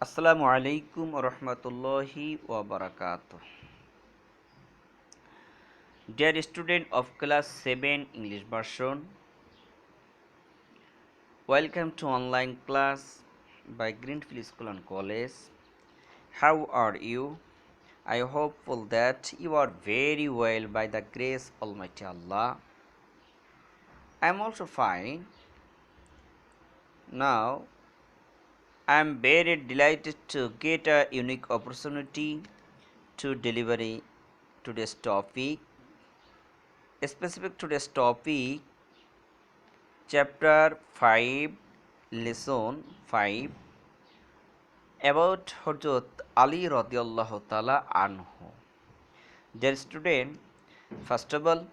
Assalamu alaikum wa rahmatullahi wa barakatuh. Dear student of class 7 English version, welcome to online class by Greenfield School and College. How are you? I hopeful that you are very well by the grace of Almighty Allah. I am also fine. Now, I am very delighted to get a unique opportunity to deliver today's topic. Specific today's topic, chapter 5, lesson 5, about Hazrat Ali radiallahu ta'ala anhu. Dear student, first of all,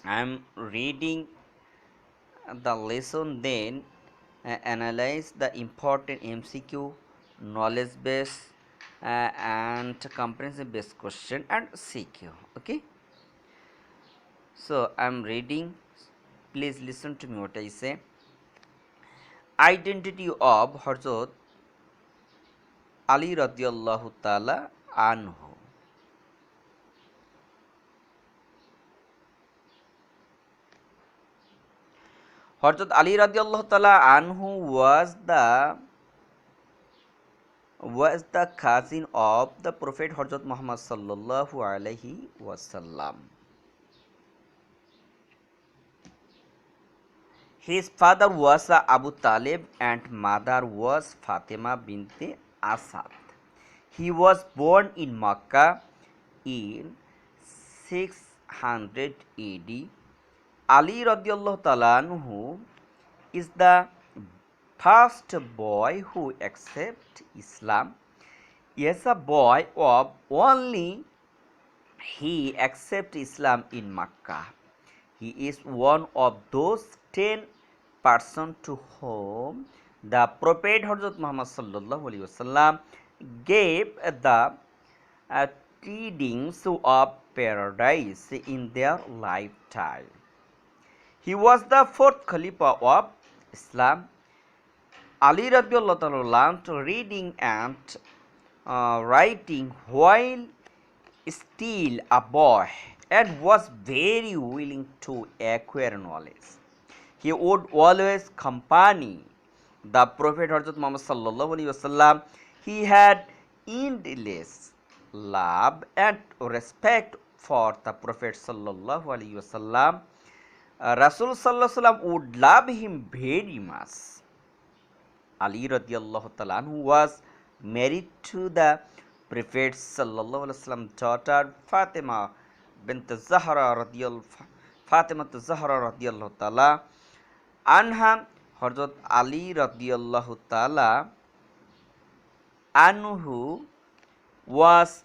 I am reading the lesson, then analyze the important MCQ, knowledge base, and comprehensive based question and CQ. Okay, so I am reading. Please listen to me what I say. Identity of Hazrat Ali radiallahu ta'ala anhu. Hazrat Ali radiallahu ta'ala anhu was the cousin of the Prophet Hazrat Muhammad sallallahu alaihi wasallam. His father was Abu Talib and mother was Fatima bint Asad. He was born in Makkah in 600 AD. Ali radiallahu ta'ala anhu is the first boy who accepts Islam. As a boy of only, he accepts Islam in Makkah. He is one of those 10 persons to whom the Prophet Hazrat Muhammad sallallahu alaihi wasallam gave the tidings of paradise in their lifetime. He was the fourth Khalifa of Islam. Ali radiallahu ta'ala learned reading and writing while still a boy and was very willing to acquire knowledge. He would always accompany the Prophet Hazrat Muhammad sallallahu alaihi wasallam. He had endless love and respect for the Prophet sallallahu alaihi wasallam. Rasul sallallahu alaihi wasallam would love him very much. Ali radiallahu ta'ala anhu was married to the Prophet sallallahu alaihi wasallam daughter Fatima bint Zahra radiallahu ta'ala anha. Hazrat Ali radiallahu ta'ala anhu was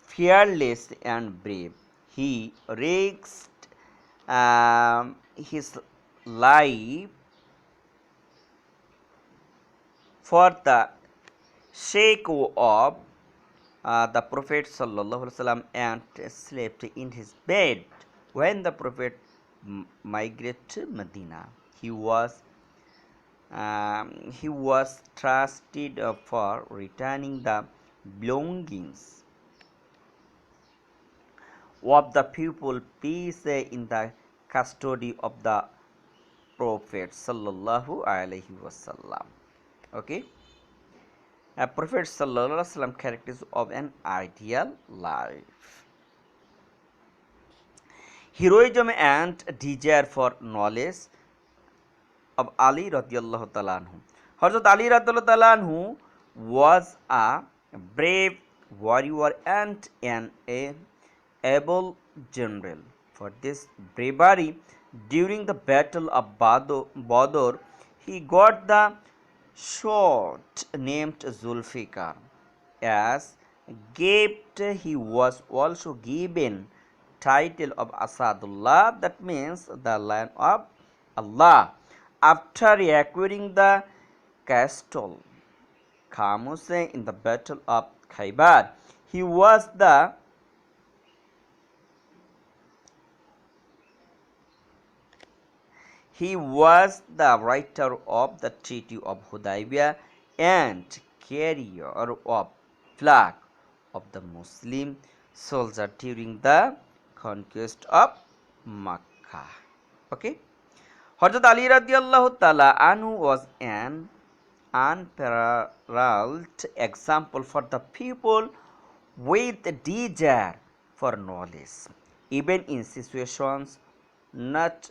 fearless and brave. He risked his life for the sake of the Prophet sallallahu alaihi wasallam and slept in his bed when the Prophet migrated to Medina. He was trusted for returning the belongings of the people peace in the custody of the Prophet sallallahu alaihi wasallam. Okay, Prophet sallallahu alaihi wasallam characters of an ideal life. Heroism and desire for knowledge of Ali radiallahu ta'ala anhu. Hazrat Ali radiallahu ta'ala anhu was a brave warrior and an able general. For this bravery during the battle of Badr, he got the sword named Zulfikar. As gift, he was also given title of Asadullah, that means the Lion of Allah. After acquiring the castle Khamuse in the battle of Khaybar, he was the writer of the Treaty of Hudaybiyah and carrier of flag of the Muslim soldier during the conquest of Makkah. Okay. Hazrat Ali radiallahu ta'ala anhu was an unparalleled example for the people with desire for knowledge. Even in situations not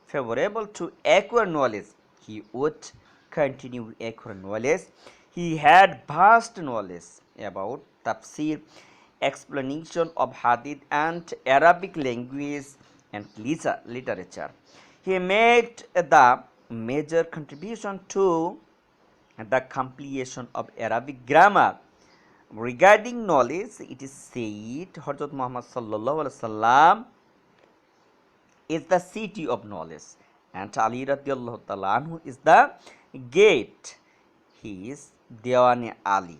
favorable to acquire knowledge, he would continue to acquire knowledge. He had vast knowledge about tafsir, explanation of hadith and Arabic language and literature. He made the major contribution to the completion of Arabic grammar. Regarding knowledge, it is said Hazrat Muhammad sallallahu alaihi wasallam is the city of knowledge, and Ali radiallahu ta'ala anhu is the gate. He is Dewan Ali.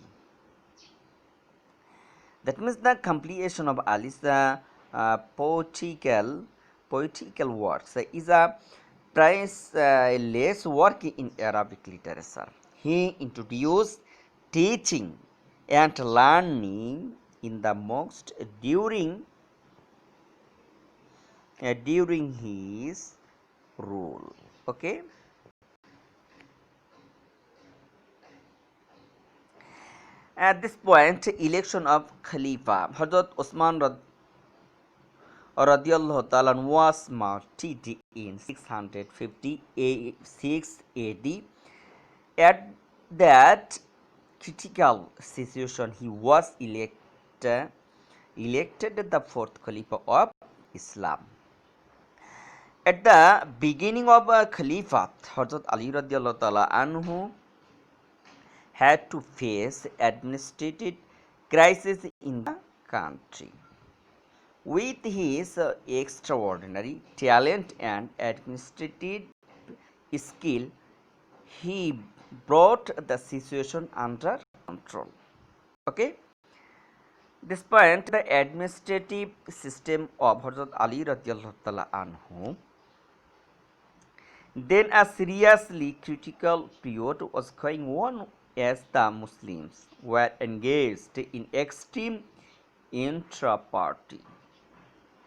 That means the completion of Ali's poetical works is a priceless work in Arabic literature. He introduced teaching and learning in the mosque during his rule. Okay. At this point, election of Khalifa, Hazrat Usman radiallahu ta'ala was martyred in 656 AD. At that critical situation, he was elected the fourth Khalifa of Islam. At the beginning of Khalifa, Hazrat Ali radiallahu ta'ala anhu had to face administrative crisis in the country. With his extraordinary talent and administrative skill, he brought the situation under control. Okay. Despite the administrative system of Hazrat Ali radiallahu ta'ala anhu, then a seriously critical period was going on as the Muslims were engaged in extreme intra-party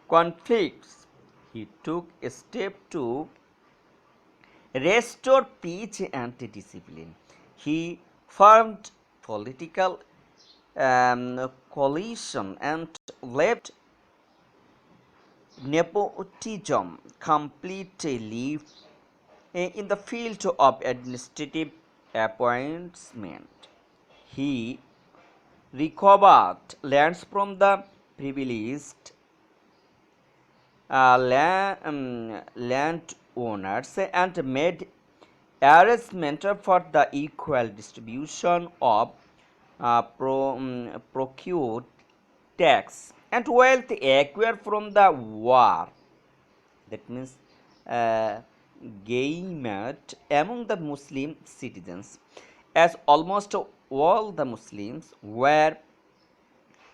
conflicts. He took a step to restore peace and discipline. He formed political coalition and left nepotism completely in the field of administrative appointment. He recovered lands from the privileged landowners and made arrangement for the equal distribution of procured tax and wealth acquired from the war. That means gained among the Muslim citizens, as almost all the Muslims were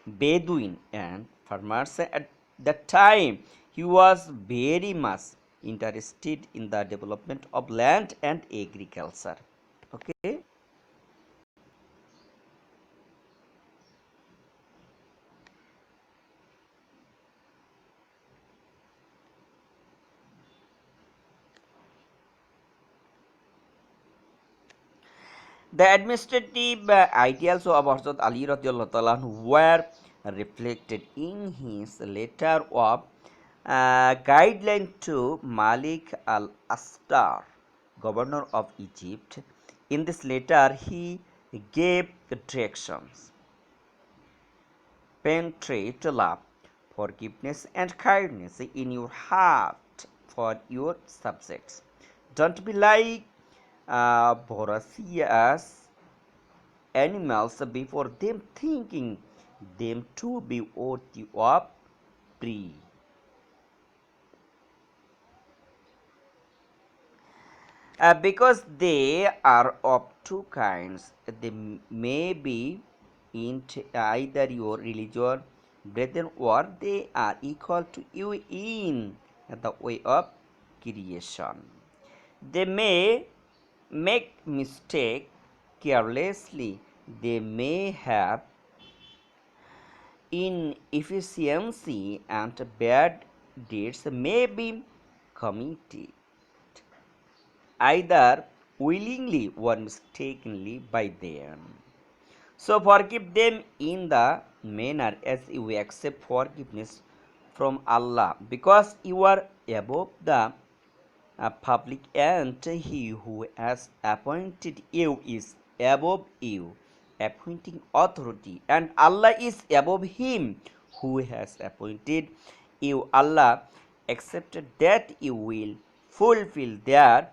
Bedouin and farmers at the time. He was very much interested in the development of land and agriculture. Okay. The administrative ideals of Hazrat Ali radiallahu ta'ala were reflected in his letter of guideline to Malik al-Astar, governor of Egypt. In this letter, he gave directions: penetrate love, forgiveness, and kindness in your heart for your subjects. Don't be like voracious animals before them, thinking them to be worthy of prey. Because they are of two kinds, they may be in either your religion, brethren, or they are equal to you in the way of creation. They may make mistake carelessly, they may have inefficiency and bad deeds may be committed either willingly or mistakenly by them. So forgive them in the manner as you accept forgiveness from Allah, because you are above the public, and He who has appointed you is above you, appointing authority, and Allah is above him who has appointed you. Allah accepted that you will fulfill their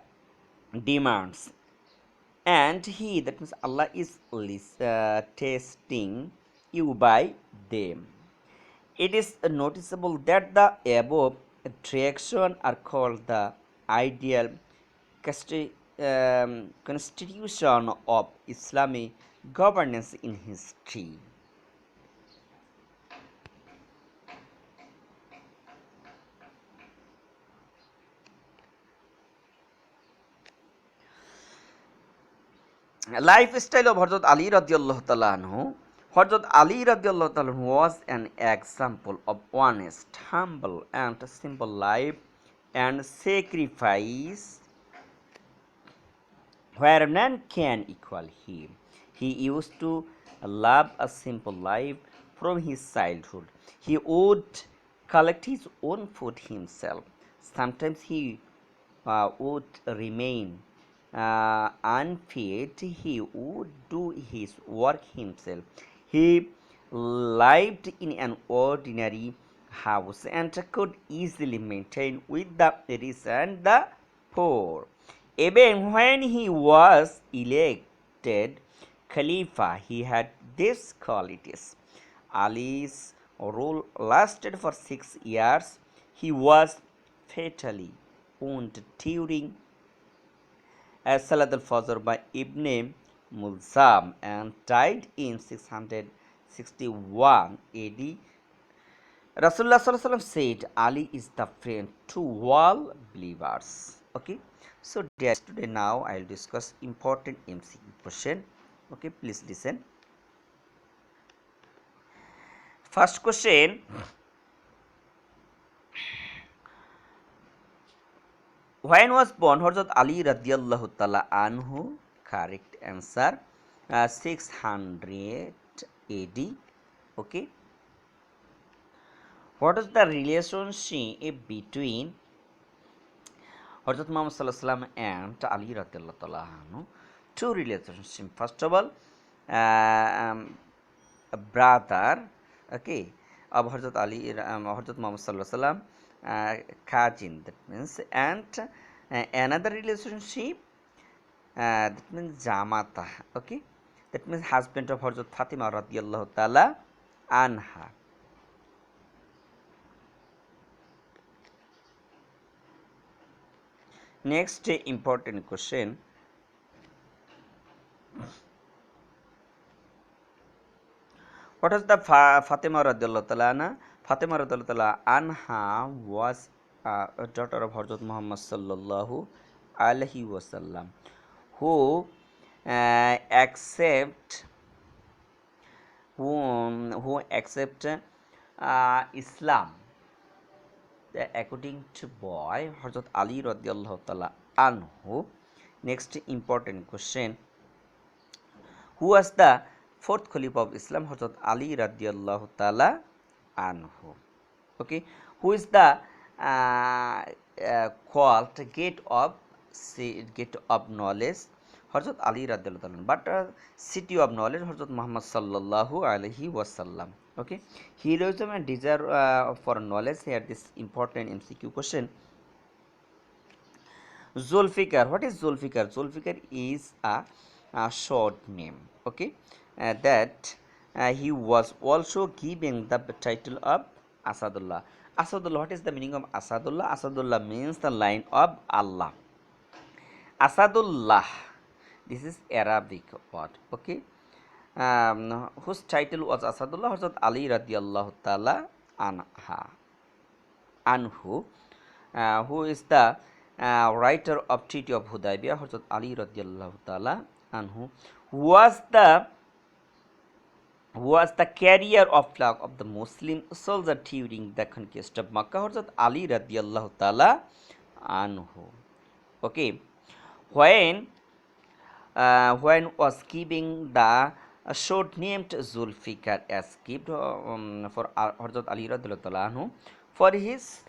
demands, and he, that means Allah, is testing you by them. It is noticeable that the above attraction are called the ideal constitution of Islamic governance in history. Lifestyle of Hazrat Ali radiallahu ta'ala anhu. Hazrat Ali radiallahu ta'ala anhu was an example of honest, humble, and simple life and sacrifice where none can equal him. He used to live a simple life from his childhood. He would collect his own food himself. Sometimes he would remain unfit. He would do his work himself. He lived in an ordinary house and could easily maintain with the rich and the poor. Even when he was elected Khalifa, he had these qualities. Ali's rule lasted for 6 years. He was fatally wounded during Salat al-Fajr by Ibn Mulzam and died in 661 AD. Rasulullah Sallallahu said, Ali is the friend to all believers. Okay, so today now I will discuss important MCQ question. Okay, please listen. First question: when was born Hazrat Ali radiallahu ta'ala anhu? Correct answer 600 AD. Okay. What is the relationship between Hazrat Muhammad Sallallahu Alaihi Wasallam and Ali radiallahu ta'ala anhu? Two relationships. First of all, a brother, okay, of Hazrat Ali, Hazrat Muhammad Sallallahu Alaihi Wasallam, cousin, that means, and another relationship, that means Jamata, okay, that means husband of Hazrat Fatima radiallahu ta'ala anha. Next important question: what is the Fatima radiallahu ta'ala anha? Fatima radiallahu ta'ala anha was a daughter of Hazrat Muhammad sallallahu alaihi wasallam, who accept Islam according to boy Hazrat Ali radiallahu ta'ala anhu. Next important question: who was the fourth Khalifa of Islam? Hazrat Ali radiallahu ta'ala anhu. Okay, who is the called gate of knowledge? Hazrat Ali radiallahu ta'ala, but city of knowledge Hazrat Muhammad sallallahu alaihi wasallam. Okay, heroism and desire for knowledge. Here this important MCQ question: Zulfikar. What is Zulfikar? Zulfikar is a short name. Okay, that he was also given the title of Asadullah. Asadullah. What is the meaning of Asadullah? Asadullah means the line of Allah. Asadullah. This is Arabic word. Okay. Whose title was Asadullah? Hazrat Ali radiallahu ta'ala anhu, who is the writer of Treaty of Hudaybiyah? Hazrat Ali radiallahu ta'ala anhu was the carrier of flag of the Muslim soldier during the conquest of Makkah. হযরত আলী রাদিয়াল্লাহু তাআলা anhu. Okay, when was giving the short named Zulfikar escaped for Hazrat Ali radhiyallahu ta'ala anhu for his